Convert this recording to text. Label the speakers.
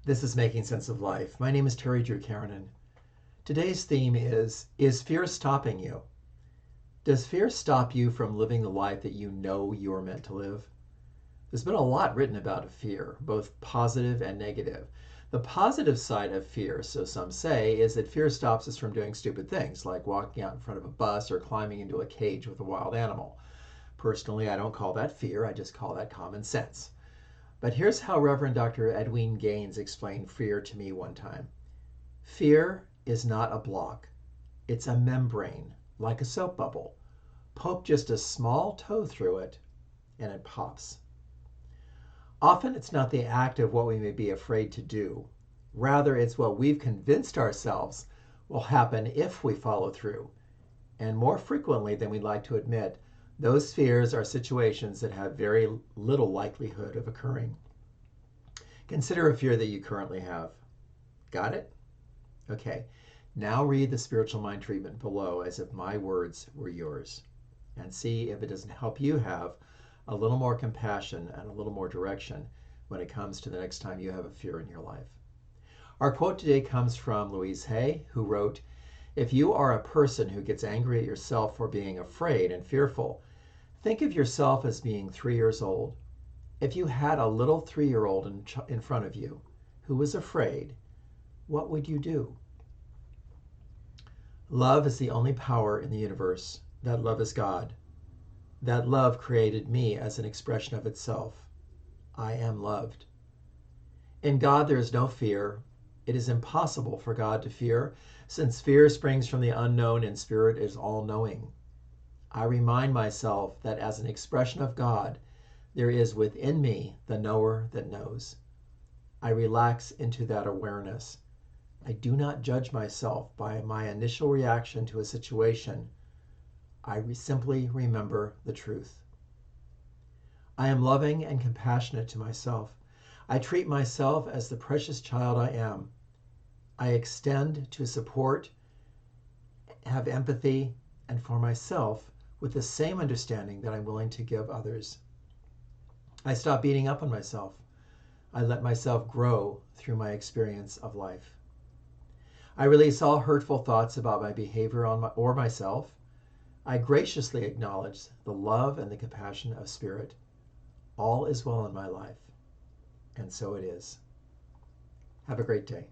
Speaker 1: This is Making Sense of Life. My name is Drew Karanen. Today's theme is fear stopping you? Does fear stop you from living the life that you know you're meant to live? There's been a lot written about fear, both positive and negative. The positive side of fear, so some say, is that fear stops us from doing stupid things, like walking out in front of a bus or climbing into a cage with a wild animal. Personally, I don't call that fear, I just call that common sense. But here's how Reverend Dr. Edwin Gaines explained fear to me one time. Fear is not a block. It's a membrane, like a soap bubble. Poke just a small toe through it, and it pops. Often it's not the act of what we may be afraid to do. Rather, it's what we've convinced ourselves will happen if we follow through. And more frequently than we'd like to admit, those fears are situations that have very little likelihood of occurring. Consider a fear that you currently have. Got it? Okay. Now read the spiritual mind treatment below as if my words were yours, and see if it doesn't help you have a little more compassion and a little more direction when it comes to the next time you have a fear in your life. Our quote today comes from Louise Hay, who wrote, "If you are a person who gets angry at yourself for being afraid and fearful, think of yourself as being 3 years old. If you had a little 3-year-old in front of you who was afraid, what would you do?" Love is the only power in the universe. That love is God. That love created me as an expression of itself. I am loved. In God there is no fear. It is impossible for God to fear, since fear springs from the unknown and spirit is all-knowing. I remind myself that as an expression of God, there is within me the knower that knows. I relax into that awareness. I do not judge myself by my initial reaction to a situation. I simply remember the truth. I am loving and compassionate to myself. I treat myself as the precious child I am. I extend to support, have empathy, and for myself with the same understanding that I'm willing to give others. I stop beating up on myself. I let myself grow through my experience of life. I release all hurtful thoughts about my behavior or myself. I graciously acknowledge the love and the compassion of Spirit. All is well in my life, and so it is. Have a great day.